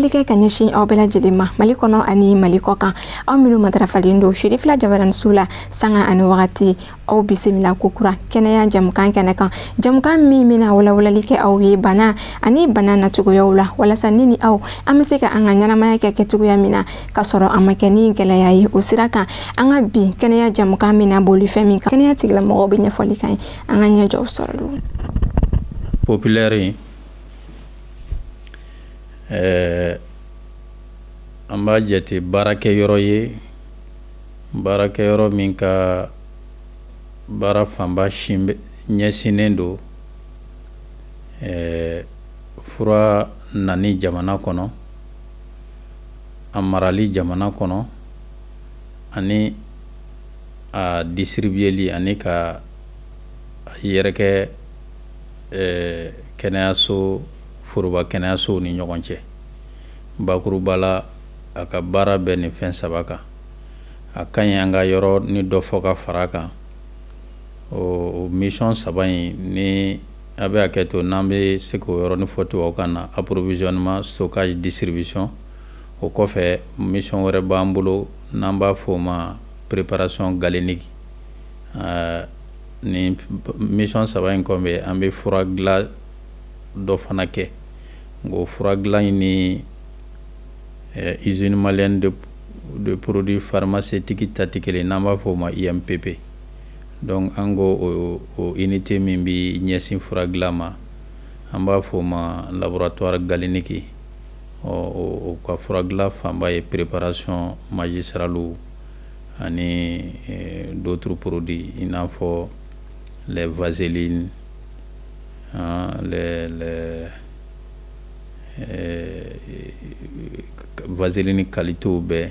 fɔli kɛ ka ɲɛsin aw bɛɛ lajɛlen ma Mali kɔnɔ ani Mali kɔ kan aw minnu matarafalen don Chérif la Jabaranin la sanga ani wagati aw bisimila ko kura kɛnɛya jamukan kɛnɛ kan jamukan min bɛna walawalali kɛ aw ye bana ani bana nacogoyaw la walasa ni ni aw an bɛ se ka an ka ɲɛnamaya kɛ kɛcogoya min na ka sɔrɔ a ma kɛ ni gɛlɛya ye o sira kan an ka bi kɛnɛya jamukan min na boli fɛn min kan kɛnɛya tigilamɔgɔw bɛ ɲɛfɔli kan an ka ɲɛjɔw sɔrɔ populaire an b'a jate baarakɛyɔrɔ ye baarakɛyɔrɔ min ka baara fanba ɲɛsinnen don fura nani jamana kɔnɔ a marali jamana kɔnɔ ani a distribueli ani ka yɛrɛkɛ kɛnɛyaso foroba kɛnɛyasow ni ɲɔgɔn cɛ bakuruba la a ka baara bɛ nin fɛn saba kan a ka ɲi an ka yɔrɔ ni dɔ fɔ ka fara kan o mission saba in ni a bɛ hakɛ to n'an bɛ se k'o yɔrɔ ni fɔ tubabukan na approvisionnement stockage distribution o kɔfɛ mission wɛrɛ b'an bolo n'an b'a fɔ o ma préparation galénique ni mission saba in kɔfɛ an bɛ fura dilan dɔ fana kɛ o fura dilan in ni usine malienne de produits pharmaceutiques ta tɛ kelen n'an b'a fɔ o ma IMPP donc an ko o unité min bi ɲɛsin fura dilan ma an b'a fɔ o ma laboratoire galénique o ka fura dilan fanba ye préparation magistrale ani d'autres produits i n'a fɔ les vaselines vaseline qualité bɛɛ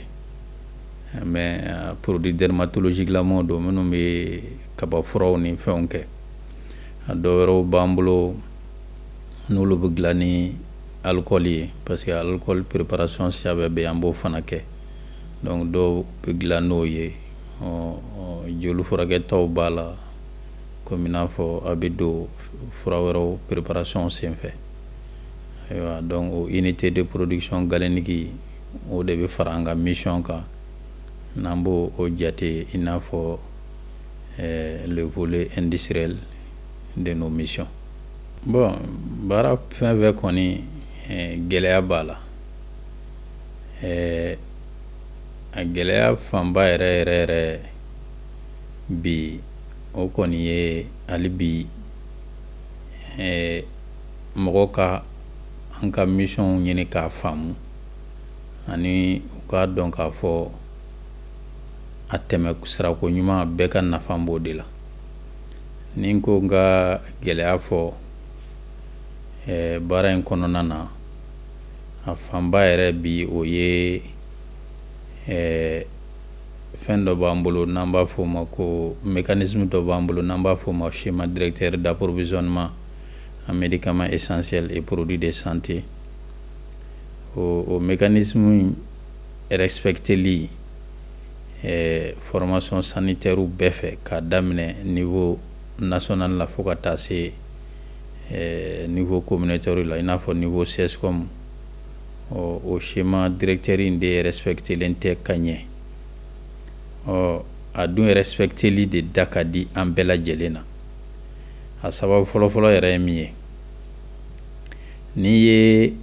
mais produit dermatologique lamɔ don minnu bɛ kaba furaw ni fɛnw kɛ a dɔ wɛrɛw b'an bolo n'olu bɛ dilan ni alcool ye parce que alcool préparation sɛbɛ bɛ an b'o fana kɛ donc dɔw bɛ dilan n'o ye joli furakɛtaw b'a la comme i n'a fɔ a bɛ don fura wɛrɛw préparation senfɛ ayiwa donc o unité de production galénique o de bɛ fara an ka mission kan n'an b'o jate i n'a fɔ le volet industriel de nos missions bon baara fɛn fɛn kɔni gɛlɛya b'a la a gɛlɛya fanba yɛrɛ yɛrɛ bi o kɔni ye hali bi mɔgɔ ka an ka mission ɲini k'a faamu ani u k'a dɔn k'a fɔ a tɛmɛ sirako ɲuman bɛɛ ka nafa b'o de la ni n ko n ka gɛlɛya fɔ baara in kɔnɔna na a fanba yɛrɛ bi o ye fɛn dɔ b'an bolo n'an b'a fɔ o ma ko mécanisme dɔ b'an bolo n'an b'a fɔ o ma schéma directeur d'approvisionnement en médicaments essentiels et produits de santé o mécanisme respecteli formation sanitaire bɛɛ fɛ k'a daminɛ niveau national la fo ka taa se niveau communautaire la i n'a fɔ niveau CSCOM o schéma directeur in de respectelen tɛ ka ɲɛ a dun respecteli de da ka di an bɛɛ lajɛlen na a sababu fɔlɔfɔlɔ yɛrɛ ye min ye n'i ye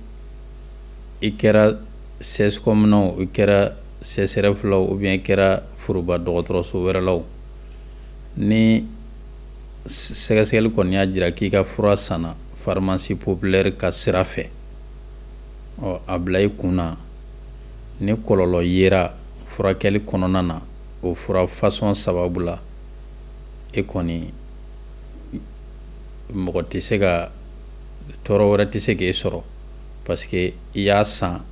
i kɛra CSCOM na o i kɛra CSRF la ou bien i kɛra foroba dɔgɔtɔrɔso wɛrɛ la ni sɛgɛsɛgɛli kɔni y'a jira k'i ka fura sanna pharmacie populaire ka sira fɛ a bila i kunna ni kɔlɔlɔ yera furakɛli kɔnɔna na o fura façon sababu la e kɔni mɔgɔ tɛ se ka tɔɔrɔ wɛrɛ tɛ se k'e sɔrɔ parce que i y'a san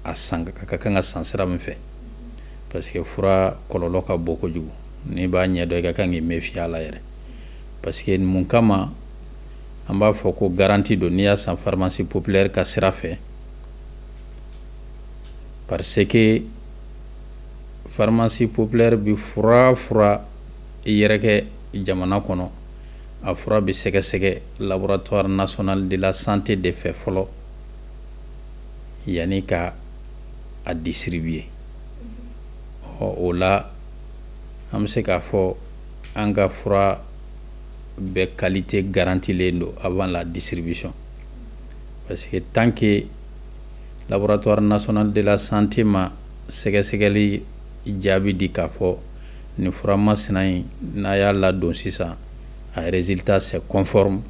a san ka kan ka san sira min fɛ parce que fura kɔlɔlɔ ka bon kojugu n'i b'a ɲɛdɔn i ka kan k'i méfier a la yɛrɛ parce que mun kama an b'a fɔ ko garantie don n'i y'a san pharmacie populaire ka sira fɛ parce que pharmacie populaire bi fura yɛrɛ kɛ jamana kɔnɔ a fura bi sɛgɛsɛgɛ laboratoire national de la santé de fɛ fɔlɔ yani ka a distribuer. O la an bɛ se k'a fɔ an ka fura bɛɛ qualité garantilen don avant la distribution, parce que tant que laboratoire national de la santé ma sɛgɛsɛgɛli jaabi di k'a fɔ nin fura masina in n'a y'a ladon sisan a résultat c'est conforme,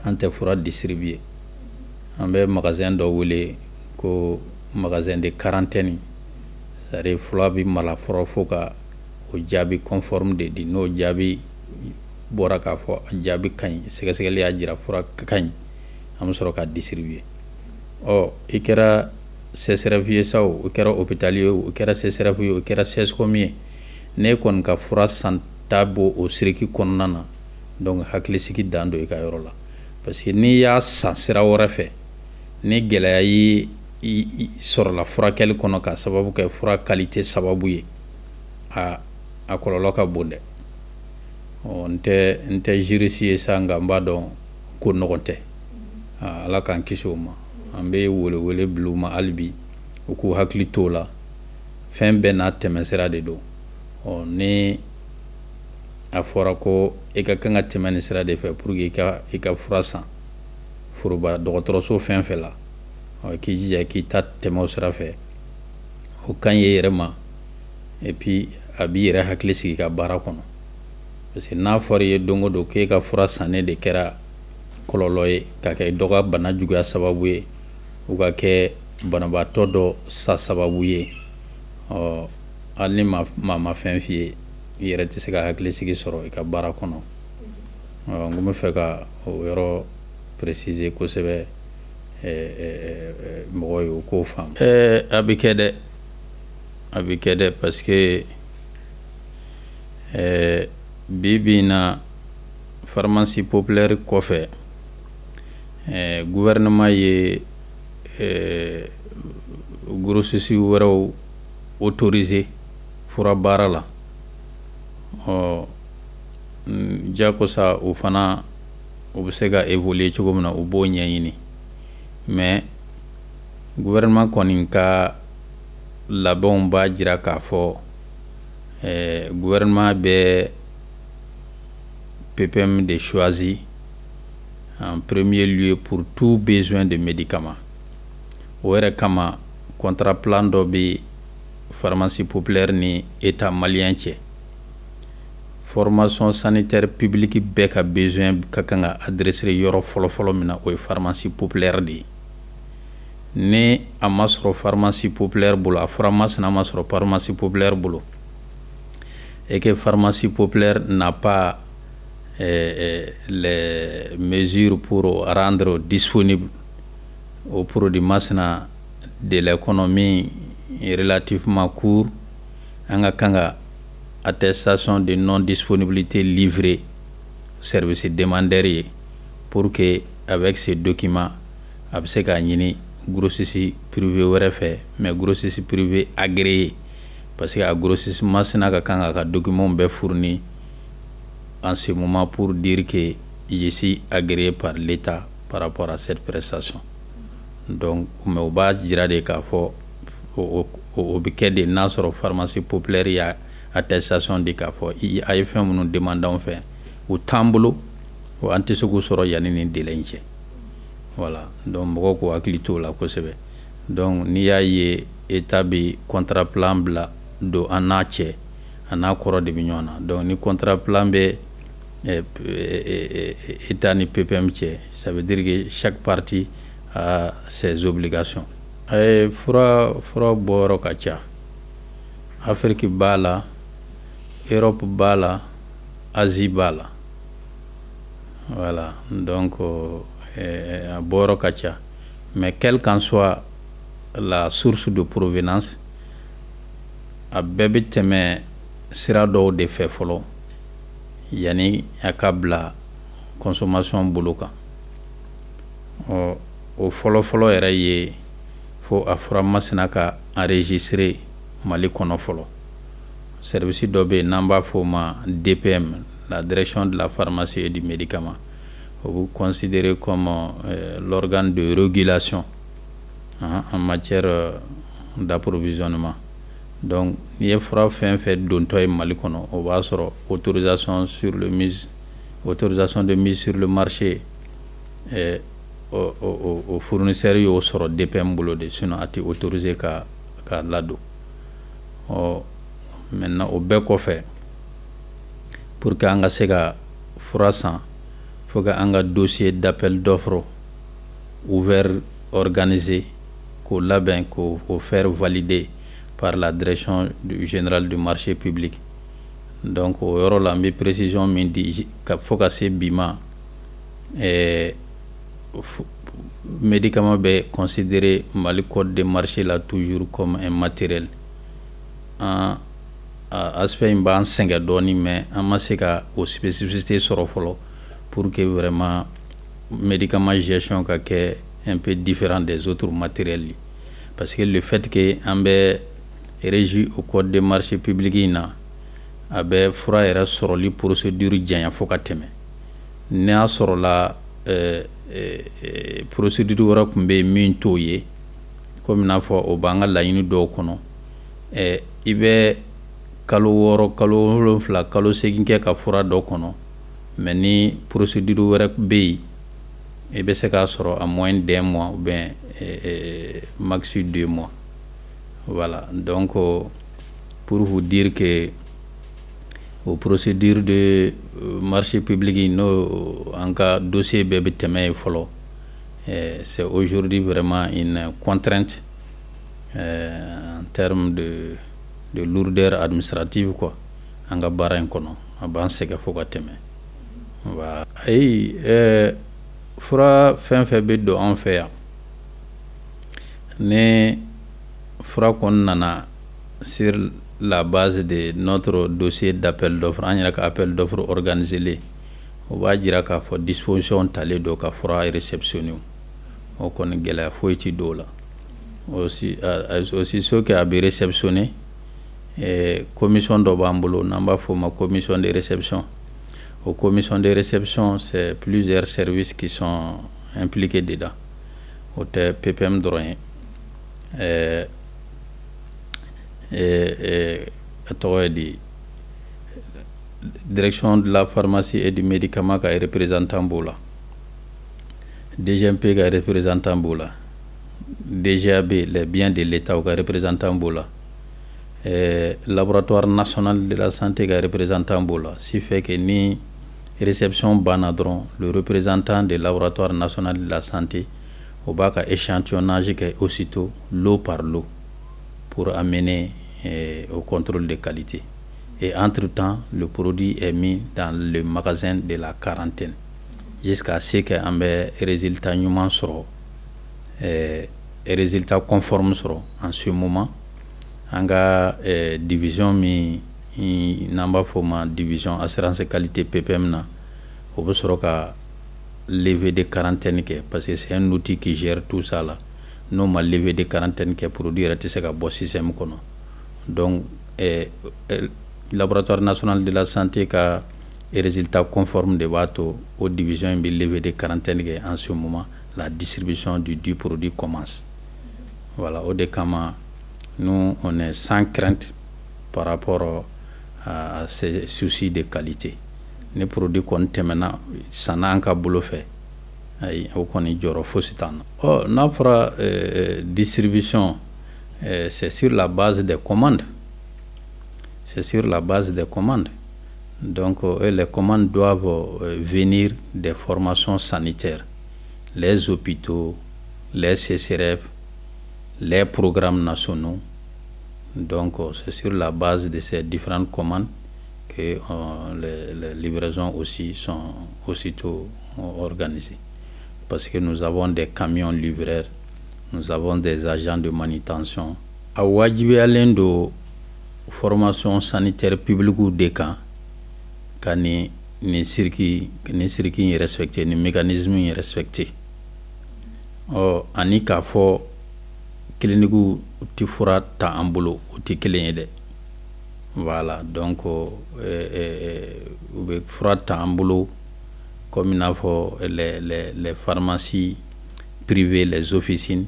an tɛ fura distribuer. An bɛ magasin dɔ wele ko magasin de quarantaine, c'est-à-dire fura bi mara fɔlɔ fo ka o jaabi conforme de di, n'o jaabi bɔra k'a fɔ a jaabi ka ɲi, sɛgɛsɛgɛli y'a jira fura ka ɲi, an bɛ sɔrɔ ka distribuer. I kɛra CSRF ye sa o, i kɛra hôpital ye o, i kɛra CSRF ye o, i kɛra CSCOM ye, ne kɔni ka fura santa bɔ o siriki kɔnɔna na, donc hakilisigi dan don i ka yɔrɔ la, parce que n'i y'a san sira wɛrɛ fɛ ni gɛlɛya yi sɔrɔla furakɛli kɔnɔ ka sababu kɛ fura qualité sababu ye, a kɔlɔlɔ ka bon dɛ. N tɛ juriste ye sa nka n b'a dɔn ko nɔgɔn tɛ. Ala k'an kisi o ma. An bɛ wele bila u ma hali bi u k'u hakili t'o la, fɛn bɛɛ n'a tɛmɛsira de don. Ni a fɔra ko i ka kan ka tɛmɛ nin sira de fɛ pour que i ka fura san foroba dɔgɔtɔrɔso fɛn fɛn la, k'i jija k'i ta tɛmɛ o sira fɛ, o ka ɲi i yɛrɛ ma et puis a b'i yɛrɛ hakili sigi i ka baara kɔnɔ, parce que n'a fɔra i ye don o don k'e ka fura sannen de kɛra kɔlɔlɔ ye, ka kɛ dɔ ka bana juguya sababu ye, u ka kɛ banabaatɔ dɔ sa sababu ye, hali ni maa ma fɛn f'i ye i yɛrɛ tɛ se ka hakilisigi sɔrɔ i ka baara kɔnɔ. N kun bɛ fɛ ka o yɔrɔ préciser kosɛbɛ mɔgɔw ye u k'o faamu. A bɛ kɛ dɛ parce que bi in na pharmacie populaire kɔfɛ gouvernement ye grossistes wɛrɛw autoriser fura baara la. Jakosa o fana o bɛ se ka évoluer cogo min na u b'o ɲɛɲini, mais gouvernement kɔni ka labɛnw b'a jira k'a fɔ gouvernement bɛ PPM de choisi en premier lieu pour tout besoin de médicaments. O yɛrɛ kama contrat plan dɔ bɛ pharmacie populaire ni état malien cɛ. Formation sanitaire publique bɛɛ ka besoin ka kan ka adresser yɔrɔ fɔlɔfɔlɔ min na o ye pharmacie populaire de ye. Ni a ma sɔrɔ pharmacie populaire bolo, a fura masina ma sɔrɔ pharmacie populaire bolo, et que pharmacie populaire n'a pas les mesures pour rendre disponible au produit masina de l'économie relativement court, an ka kan ka attestation de non-disponibilité livrée service demandeur ye, pour que avec ces documents a bɛ se k'a ɲini grossiste privé wɛrɛ fɛ, mais grossiste privé agréé, parce que a grossiste masina ka kan ka documents bɛɛ fourni en ce moment pour dire que je suis agréé par l'État par rapport à cette prestation. Donc mais o b'a jira de k'a fɔ o bɛ kɛ de n'a sɔrɔ pharmacie populaire y'a attestation de k'a fɔ a ye fɛn minnu demande an fɛ u t'an bolo, an tɛ se k'u sɔrɔ yanni nin délai in cɛ. Voilà, donc mɔgɔw k'u hakili t'o la kosɛbɛ. Donc n'i y'a ye état bɛ contrat plan bila don an n'a cɛ, a n'a kɔrɔ de bɛ ɲɔgɔn na. Donc ni contrat plan bɛ état ni PPM cɛ, ça veut dire que chaque partie a ses obligations. Fura bɔyɔrɔ ka ca. Afrique b'a la, Europe b'a la, Asie b'a la. Voilà, donc a bɔyɔrɔ ka ca. Mais quelle qu'en soit la source de provenance, a bɛɛ bɛ tɛmɛ sira dɔw de fɛ fɔlɔ yani a ka bila consommation bolo kan. O fɔlɔfɔlɔ yɛrɛ ye fo a fura masina ka enregistrer Mali kɔnɔ fɔlɔ. Service dɔ bɛ yen n'an b'a fɔ o ma DPM, la direction de la pharmacie et du médicament. O bɛ considéré comme l'organe de régulation en matière d'approvisionnement. Donc il y a fura fait donto e Mali kono o b'a sɔrɔ autorisation de mise sur le marché au fournisseur y'o sɔrɔ DPM bolo de, sinon a tɛ autorisé ka ladon. Maintenant au bɛɛ kɔfɛ pour que an ka se ka fura san, faut que an ka dossier d'appel d'offre ouvert organisé, k'o labɛn k'o faire valider par la direction générale du marché public. Donc o yɔrɔ la n bɛ précision min di fo ka se bi ma médicament bɛ considéré Mali code de marché là toujours comme un matériel. Aspect in b'an sɛgɛn dɔɔni, mais an ma se ka o spécificité sɔrɔ fɔlɔ pour que vraiment médicament gestion ka kɛ un peu différent des autres matériels, parce que le fait que an bɛ régi au code de marché public in na a bɛ fura yɛrɛ sɔrɔli procédure janya fo ka tɛmɛ. N'a y'a sɔrɔ la procédure wɛrɛ tun bɛ yen min t'o ye, comme n'a fɔ o b'an ka laɲini dɔw kɔnɔ, i bɛ kalo 6 kalo 7 kalo 8 kɛ ka fura dɔ kɔnɔ, mais ni procédure wɛrɛ bɛ yen i bɛ se k'a sɔrɔ à moins d'1 mois ou bien maxi 2 mois. Voilà, donc pour vous dire que aux procédures de marché public, en cas dossier bébé témé follow, c'est aujourd'hui vraiment une contrainte en termes de lourdeur administrative, quoi. En cas barin kono, avancé que faut que témé. Voilà. Et fera fin fait de en faire. Ne fera qu'on nana sur la base de notre dossier d'appel d'offres, on a appel d'offres organisé, on va dire qu'il faut disposition talée de ka fera réceptionné. On connaît que la foi est dola. Aussi ceux qui a réceptionné, commission de bambolo, n'amba faut ma commission de réception. Aux commissions de réception, c'est plusieurs services qui sont impliqués dedans. Au PPM droit. Direction de la pharmacie et du médicament qui est représentant Bola, DGMP qui est représentant Bola, DGAB, les biens de l'État qui est représentant Bola, laboratoire national de la santé qui est représentant Bola. Si fait que ni réception banadron, le représentant du laboratoire national de la santé, au bac à échantillonnage qui est aussitôt lot par lot, pour amener au contrôle de qualité. Et entre-temps, le produit est mis dans le magasin de la quarantaine jusqu'à ce qu'il y ait un résultat humain et résultat conforme en ce moment. On a division division assurance qualité PPM na au beau lever des quarantaines parce que c'est un outil qui gère tout ça là. Nous ma levé de quarantaine qui est produit à ce système. Donc laboratoire national de la santé qui a les résultats conformes de bateaux aux divisions de levé de quarantaine en ce moment la distribution du produit commence. Voilà, au décama nous on est sans crainte par rapport à ces soucis de qualité. Les produits qu'on maintenant ça n'a qu'à boulot fait. Notre distribution, c'est sur la base des commandes. C'est sur la base des commandes. Donc, les commandes doivent venir des formations sanitaires, les hôpitaux, les CCRF, les programmes nationaux. Donc, c'est sur la base de ces différentes commandes que les livraisons aussi sont aussitôt organisées. Parce que nous avons des camions livreurs, nous avons des agents de manutention. A wajibi alendo formation sanitaire publique ou des camps, quand ni circuit est respecté, ni mécanisme est respecté. Ani ka fo clinique ti fura ta ambulo ti kelende. Voilà, donc fura ta ambulo comme il a les pharmacies privées, les officines,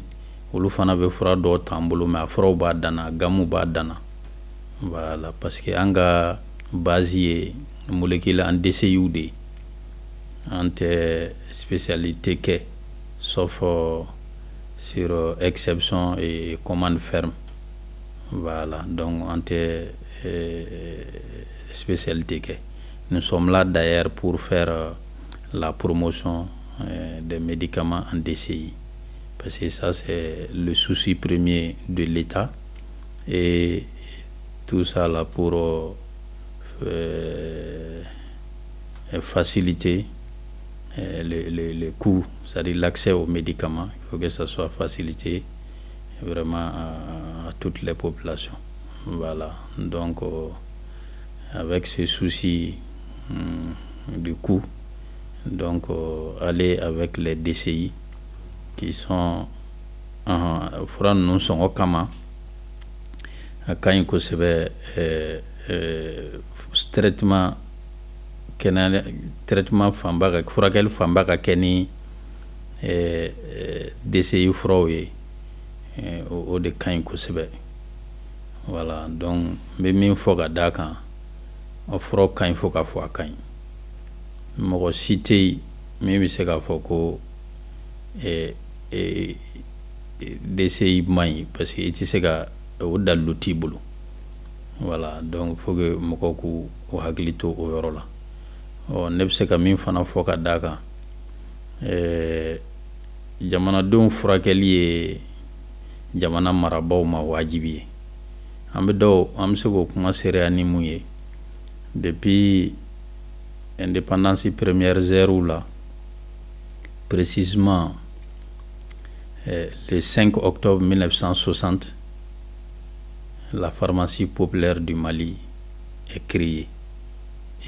olu fana bɛ fura dɔw t'an bolo mais a furaw b'a danna gamu b'a danna voilà parce que an ka base ye molécule en DCU de an tɛ spécialité kɛ sauf sur exception et commande ferme voilà donc an tɛ spécialité kɛ. Nous sommes là d'ailleurs pour faire la promotion des médicaments en DCI parce que ça c'est le souci premier de l'État et tout ça là pour faciliter les coûts, c'est-à-dire l'accès aux médicaments. Il faut que ça soit facilité vraiment à toutes les populations. Voilà, donc avec ce souci du coût, donc aller avec les DCI qui sont fura nous sont au kama quand il kosɛbɛ traitement fanba ka furakɛli fanba ka kɛ ni DCI furaw ye o de ka ɲi kosɛbɛ. Voilà, donc n bɛ min fɔ ka d'a kan o furaw ka ɲi fo ka fɔ a ka ɲi. Mɔgɔ si tɛ yen min bɛ se k'a fɔ ko DCI man ɲi parce que i tɛ se ka o dalilu t'i bolo. Voilà, donc faut que mɔgɔw k'u hakili to o yɔrɔ la. Ne bɛ se ka min fana fɔ ka d'a kan jamanadenw furakɛli ye jamana marabaaw ma wajibi ye. An bɛ se k'o kuma sereya ni mun ye depuis indépendance première heure là, précisément le 5 octobre 1960, la pharmacie populaire du Mali est créée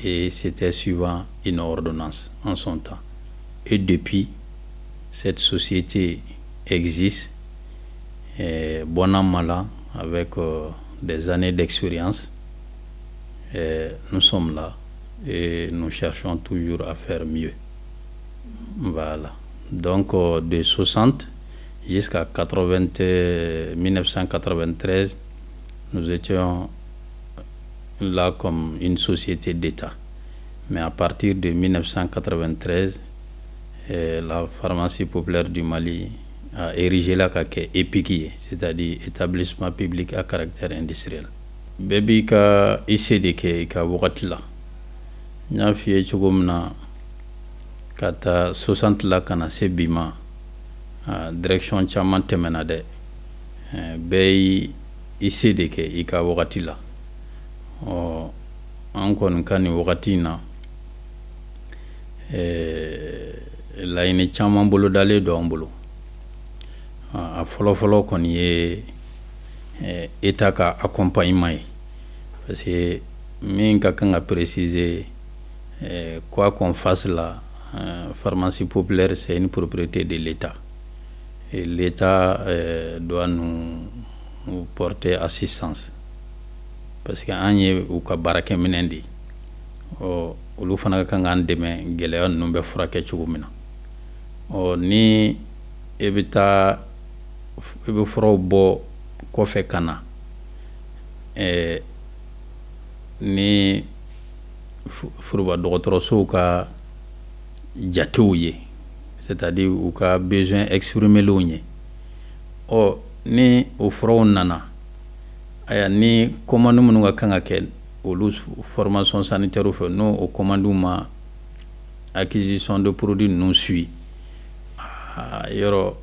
et c'était suivant une ordonnance en son temps. Et depuis, cette société existe, bon an mal an, avec des années d'expérience. Nous sommes là et nous cherchons toujours à faire mieux. Voilà. Donc de 60 jusqu'à 1993, nous étions là comme une société d'État. Mais à partir de 1993, la pharmacie populaire du Mali a érigé la kake EPIC, c'est-à-dire établissement public à caractère industriel. Bébé ka ICDK ka wakati la. Nya fiye chogomna kata 60 la kana se bima direction chaman temena de bay ICDK ika wakati la. Ankon kani wakati na la ine chaman bolo dale do ambolo. A folo koni ye état ka accompagnement parce que min ka kan préciser quoi qu'on fasse la pharmacie populaire c'est une propriété de l'État et l'État doit nous porter assistance parce que an ye u ka barake minendi olu fana ka kan dɛmɛ gɛlɛya ninnu bɛ furakɛ cogo min na ni e bɛ taa i bɛ furaw bɔ kɔfɛ ka na ni furuba dɔgɔtɔrɔsow ka jatew ye c'est-à-dire u ka besoin exprimelenw ye ni o furaw nana aya ni commande minnu ka kan ka kɛ olu formation sanitaire fɛ n'o o commande ma acquisition de produits non suit yɔrɔ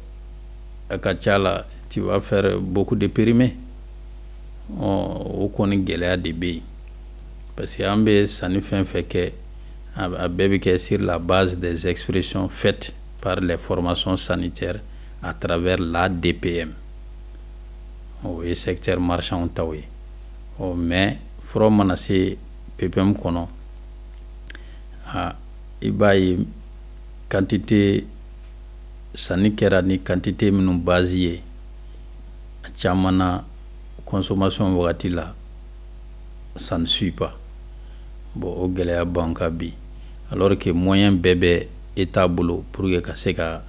a ka ca la tu vas faire beaucoup de périmés o kɔni gɛlɛya de bɛ yen parce que an bɛ sanni fɛn fɛn kɛ a bɛɛ bɛ kɛ sur la base des expressions faites par les formations sanitaires à travers l'ADPM o ye secteur marchand taw ye mais fura mana se PPM kɔnɔ i b'a ye quantité sanni kɛra ni quantité minnu base ye a caman na consommation wagati la ça ne suit pas bon o gɛlɛya b'an kan bi alors que moyen bɛɛ bɛ état bolo pour que ka se ka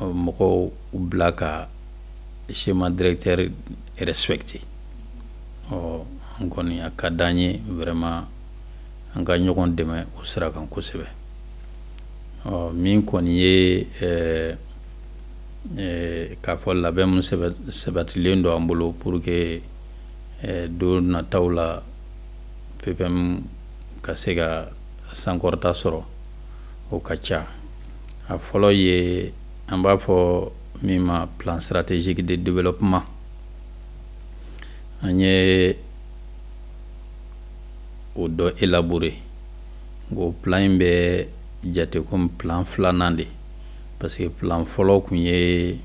mɔgɔw bila ka schéma directeur est respecté. On connaît à Kadanye vraiment en gagnant de main au sera qu'en Kosovo. Min connaît qu'a fait la même sebatilen do ambolo pour que do na taula pepem kasega sankorta soro au kacha a folo ye en bas fo mima plan stratégique de développement anye o do élaboré go plan be jate comme plan flanande parce que plan folo kunye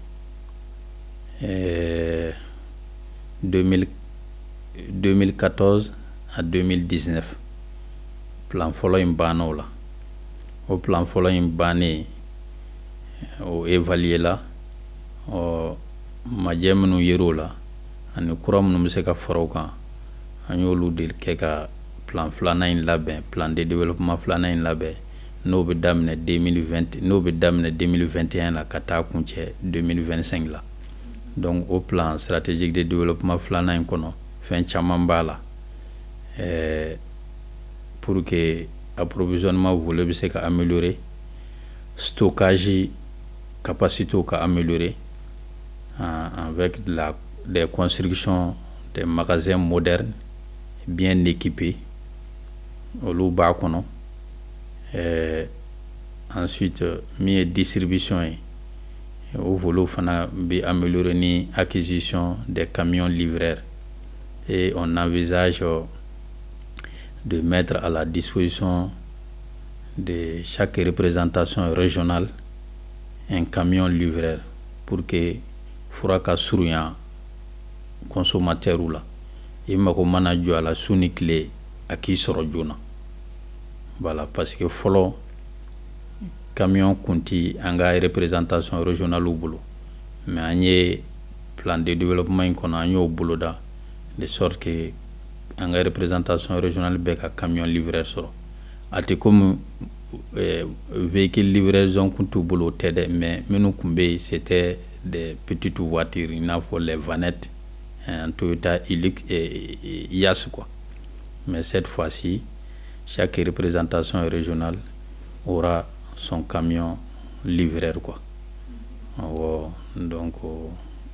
2014 à 2019 plan folo imbano la au plan folo imbane o évaluer la o majemnu yero la ani kuram nu se ka foro kan anyolu de keka plan flana in labin plan de développement flana in labin no be damne 2020 no be damne 2021 la kata kunche 2025 la donc au plan stratégique de développement flana in kono fin chamambala pour que approvisionnement volet se ka améliorer stockage capacité ka améliorer avec des constructions des magasins modernes bien équipés au Louba kono ensuite mi distribution au volet fana bi améliorer ni acquisition des camions livreurs et on envisage de mettre à la disposition de chaque représentation régionale un camion livreur pour que furaka surunya consommateur ou la et mako mana jo ala suni clé à qui soro jona voilà parce que follow camion kunti anga représentation régionale ou bolo mais agné plan de développement qu'on a au bolo da de sorte que anga représentation régionale beka camion livreur soro ati comme véhicule livraison kuntu bolo tede mais menu kumbe c'était des petites voitures il n'a faut les vanettes un Toyota Hilux et Yass quoi mais cette fois-ci chaque représentation régionale aura son camion livreur quoi donc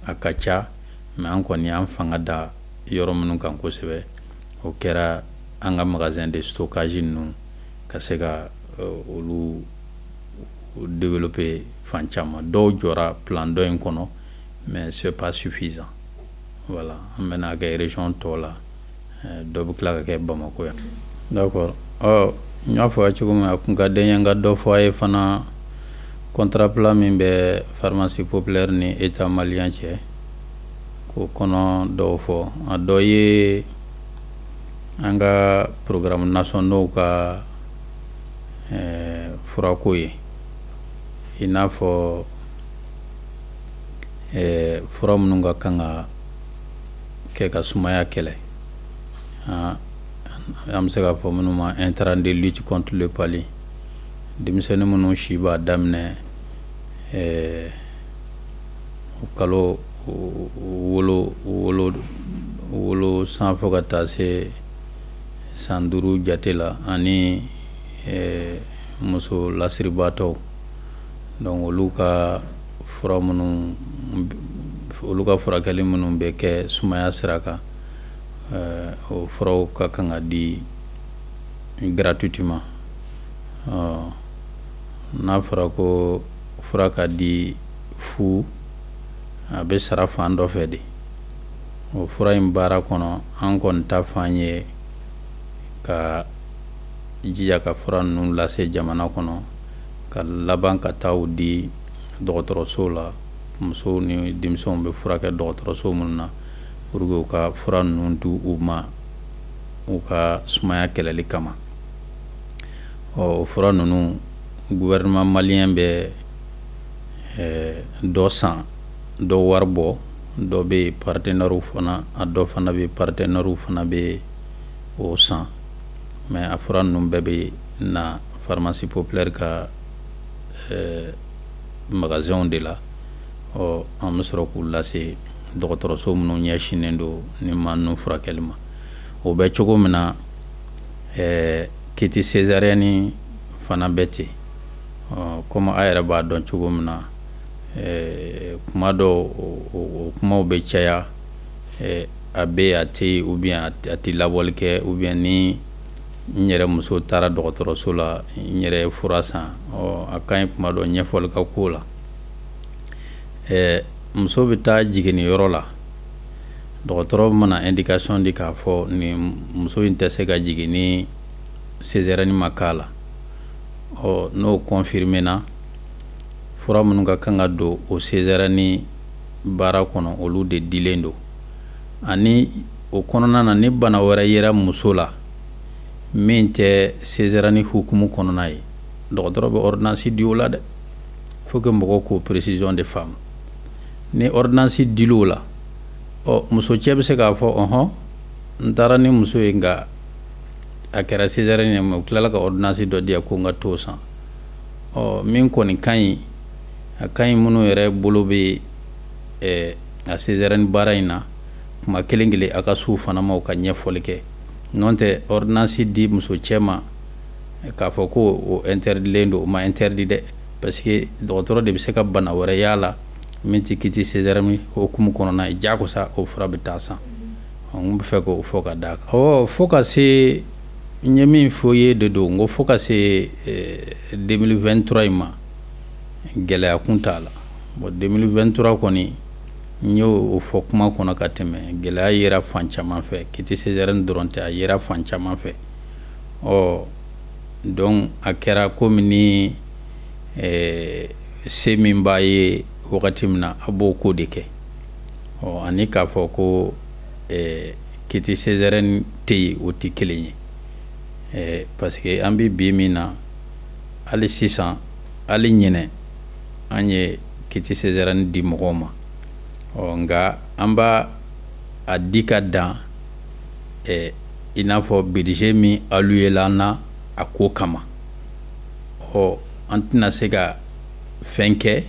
à Kacha mais encore ni en fangada yoro menu kan ko sebe au kera anga magasin de stockage nous kasega olu développer fanchama do jora plan do en kono mais c'est pas suffisant voilà amena ga région tola do bukla ga Bamako ya d'accord nya fo achugo ma kunga denyanga do fo ay fana contrat plan mimbe pharmacie populaire ni état malien che ko kono do fo adoye anga programme national ka furakoye ina fo furam nunga kanga ke ka sumaya kele am se ka fo munuma intrant de lutte contre le pali dimsene munu shiba damne kalo wolo san fo ka taa se san duuru jate la ani muso lasiribaatɔw donc olu ka fura minnu olu ka furakɛli minnu bɛ kɛ sumaya sira kan o furaw ka kan ka di gratuitement n'a fɔra ko fura ka di fu a bɛ sara fan dɔ fɛ de o fura in baara kɔnɔ an kɔni ta fan ye ka jija ka fura ninnu lase jamana kɔnɔ ka laban ka taa di dɔgɔtɔrɔso la musow ni denmisɛnw bɛ furakɛ dɔgɔtɔrɔso minnu na pour que u ka fura ninnu di u ma u ka sumaya kɛlɛli kama o fura ninnu gouvernement malien bɛ dɔ san dɔ wari bɔ dɔ bɛ partenaires fana a dɔ fana bɛ partenaires fana bɛ o san mais a fura ninnu bɛɛ bɛ na pharmacie populaire ka magasinw de la an bɛ sɔrɔ k'u lase dɔgɔtɔrɔso minnu ɲɛsinnen don ni maa ninnu furakɛli ma o bɛ cogo min na kiti césarienne fana bɛ ten komi a yɛrɛ b'a dɔn cogo min na kuma dɔ o kumaw bɛ caya a bɛ a tɛ yen ou bien a tɛ labɔli kɛ ou bien ni n yɛrɛ muso taara dɔgɔtɔrɔso la n yɛrɛ ye fura san a ka ɲi kuma dɔ ɲɛfɔli ka k'o la muso bɛ taa jiginniyɔrɔ la dɔgɔtɔrɔ mana indication di k'a fɔ ni muso in tɛ se ka jigin ni césarienne ma k'a la n'o confirmé na fura minnu ka kan ka don o césarienne baara kɔnɔ olu de dilen don ani o kɔnɔna na ni bana wɛrɛ yera muso la min tɛ césarienne hukumu kɔnɔna ye dɔgɔtɔrɔ bɛ ordonnance di o la dɛ faut que mɔgɔw k'o précision de faamu ni ordonnance dil'o la muso cɛ bɛ se k'a fɔ n taara ni muso ye nka a kɛra césarienne ye mais u tilala ka ordonnance dɔ di yan ko n ka t'o san min kɔni ka ɲi a ka ɲi minnu yɛrɛ bolo bɛ a césarienne baara in na kuma kelen kelen a ka s'u fana ma u ka ɲɛfɔli kɛ n'o tɛ ordonnance di muso cɛ ma k'a fɔ ko o interdilen don o ma interdit dɛ parce que dɔgɔtɔrɔ de bɛ se ka bana wɛrɛ y'a la min tɛ kiti césarienne hukumu kɔnɔna ye jagosa o fura bɛ taa san n bɛ fɛ k'o fɔ ka d'a kan fo ka se n ye min fɔ ye de don n ko fo ka se 2023 in ma gɛlɛya kun t'a la bon 2023 kɔni n y'o fɔ kuma kɔnɔ ka tɛmɛ gɛlɛya yera fan caman fɛ kiti césarienne dɔrɔn tɛ a yera fan caman fɛ donc a kɛra komi ni se min b'a ye wagati min na a b'o ko de kɛ ani k'a fɔ ko kiti césarienne tɛ yen o tɛ kelen ye parce que an bɛ bi min na hali sisan hali ɲinɛ an ye kiti césarienne di mɔgɔw ma nka an b'a a di ka dan i n'a fɔ budget min alloué la an na a ko kama an tɛna se ka fɛn kɛ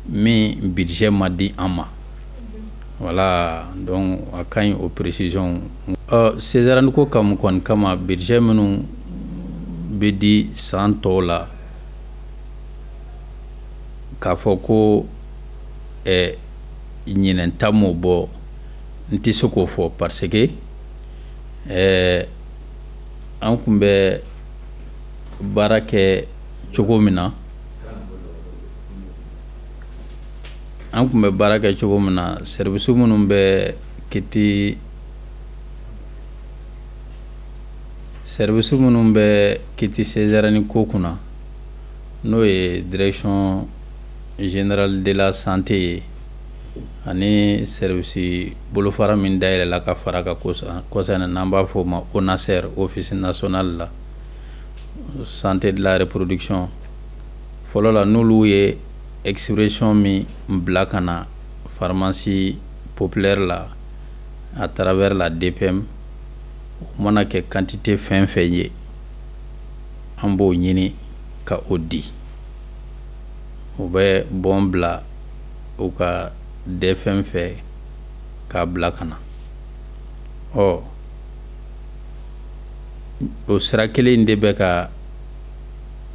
min budget ma di an ma voilà donc a ka ɲi o précision césarienne ko kɔni kama budget minnu bɛ di san tɔw la k'a fɔ ko ɲinɛn ta m'o bɔ n tɛ se k'o fɔ parce que an kun bɛ baara kɛ cogo min na service minnu bɛ kiti césarienne ko kunna n'o ye direction générale de la santé ye ani service bolofara min dayɛlɛla ka fara ka kɔsɛnɛ n'an b'a fɔ o ma ONASER office national la santé de la reproduction fɔlɔ la n'olu ye expression min bila ka na pharmacie populaire la à travers la DPM o mana kɛ quantité fɛn fɛn ye an b'o ɲini ka o di o bɛ bɔn bila u ka DFM fɛ k'a bila ka na o sira kelen de bɛ ka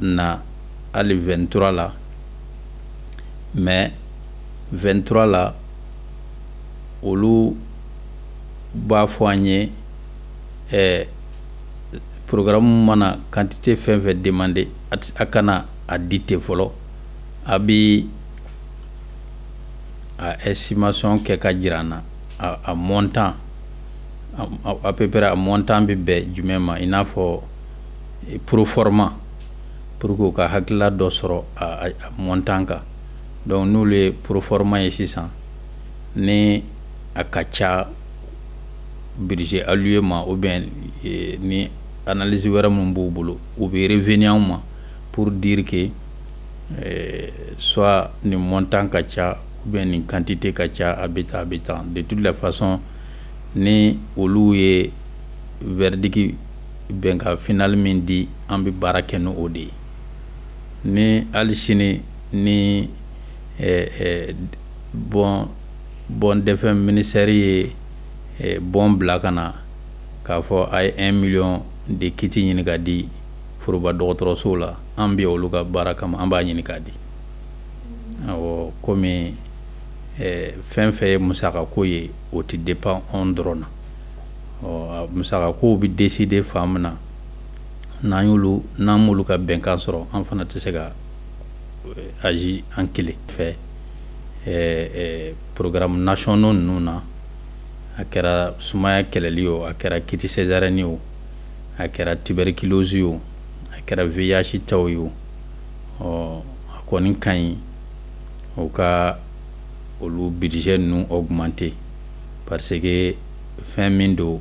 na hali 23 la mais 23 la olu b'a fɔ an ye programme mana quantité fɛn fɛn demander a kana a di ten fɔlɔ a bi a estimation kɛ ka jira na a montant à peu près a montant bi bɛn jumɛn ma i n'a fɔ proforma pour que u ka hakilila dɔ sɔrɔ a montant kan donc n'olu ye proforma ye sisan ni a ka ca budget alloué ma ou bien ni analyse wɛrɛ mun b'u bolo u bɛ revenir anw ma pour dire que soit ni montant ka ca ou bien ni quantité ka ca a bɛ tan de toute la façon ni olu ye verdict bɛnkan final min di an bɛ baara kɛ n'o de ye ni hali sini ni bon bon defɛn ministère bon bila kana k'a fɔ a ye 1 million de kiti ɲini ka di foroba dɔgɔtɔrɔso la an bɛ olu ka baara kama an b'a ɲini k'a di awɔ komi fɛn fɛn ye musaka ko ye o tɛ dépend an dɔrɔn na musaka ko bɛ décider fan min na n'an m'olu ka bɛnkan sɔrɔ an fana tɛ se ka agir an kelen fɛ programme nationaux ninnu na a kɛra sumaya kɛlɛli o a kɛra kiti césarienne o a kɛra tuberculose o a kɛra VIH taw ye o a kɔni ka ɲi o ka olu budget ninnu augmenter parce que fɛn min don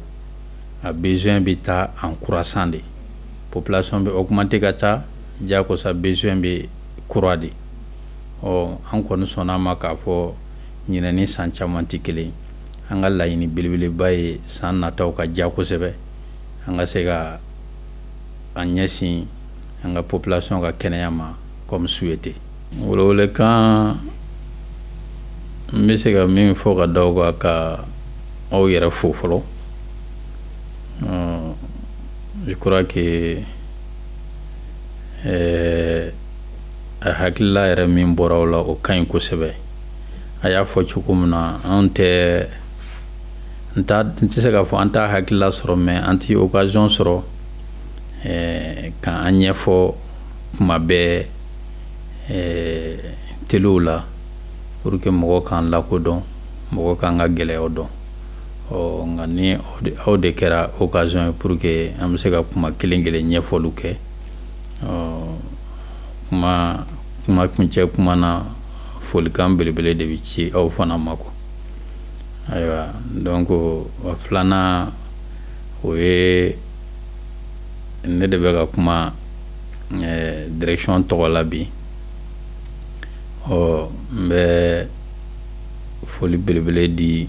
a besoin bɛ taa en croissant de population bɛ augmenter ka taa jakosa besoin bɛ kura de an kɔni sɔnna ma k'a fɔ ɲinɛ ni san caman tɛ kelen an ka laɲini belebeleba ye san nataw ka diya kosɛbɛ an ka se ka an ɲɛsin an ka population ka kɛnɛya ma comme souhaité welewelekan n bɛ se ka min fɔ ka da o kan ka aw yɛrɛ fo fɔlɔ je crois que a hakilila yɛrɛ min bɔra o la o ka ɲi kosɛbɛ a y'a fɔ cogo min na an tɛ n tɛ se k'a fɔ an t'a hakilila sɔrɔ mais an tɛ occasion sɔrɔ k'an ɲɛfɔ kuma bɛɛ telew la pour que mɔgɔ k'an lakodɔn mɔgɔ k'an ka gɛlɛyaw dɔn nka ni aw de kɛra occasion ye pour que an bɛ se ka kuma kelen kelen ɲɛfɔliw kɛ kuma kuncɛ kuma na folikan belebele de bɛ ci aw fana ma quoi ayiwa donc filanan o ye ne de bɛ ka kuma direction tɔgɔ la bi n bɛ foli belebele di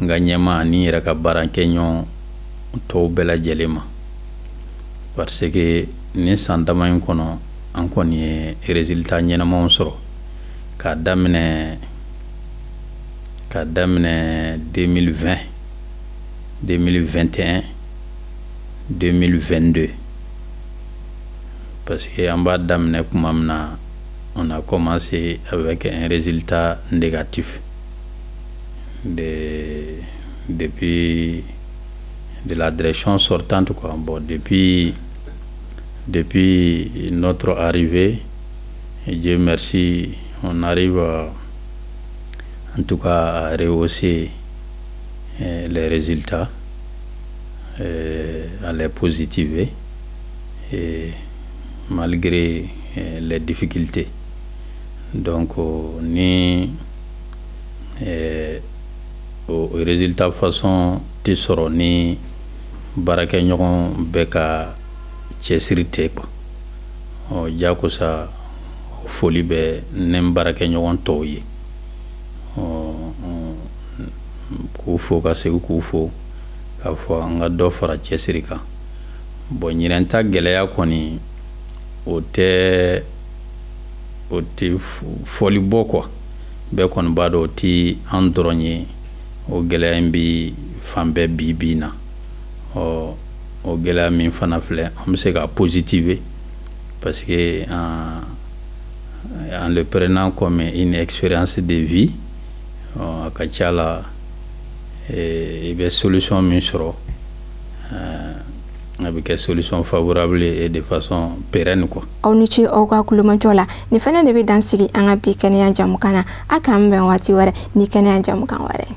n ka ɲɛmaa ani n yɛrɛ ka baarakɛɲɔgɔn tɔw bɛɛ lajɛlen ma parce que ni san dama in kɔnɔ an kɔni ye résultat ɲɛnamaw sɔrɔ k'a daminɛ 2020 2021 2022 parce que an b'a daminɛ kuma min na on a commencé avec un résultat négatif depuis de la direction sortante quoi. Bon, depuis notre arrivée, et Dieu merci, on arrive en tout cas à rehausser les résultats, à les positiver, et malgré les difficultés. Donc, ni au résultat façon tɛ sɔrɔ ni baarakɛɲɔgɔn bɛ ka cɛsiri tɛ quoi jakosa foli bɛ ne n baarakɛɲɔgɔn tɔw ye k'u fo ka segin k'u fo k'a fɔ an ka dɔ fara cɛsiri kan bon ɲinɛn ta gɛlɛya kɔni o tɛ fɔli bɔ quoi bɛɛ kɔni b'a dɔn o tɛ an dɔrɔn ye o gɛlɛya in bi fan bɛɛ bi na o gɛlɛya min fana filɛ an bɛ se ka positiver parce que en le prenant comme une expérience de vie a ka ca la i bɛ solution min sɔrɔ a bɛ kɛ solution favorable et de façon pérenne quoi. Aw ni ce aw ka kulomajɔ la nin fana de bɛ dan sigi an ka bi kɛnɛya jamukan na a k'an bɛn waati wɛrɛ ni kɛnɛya jamukan wɛrɛ.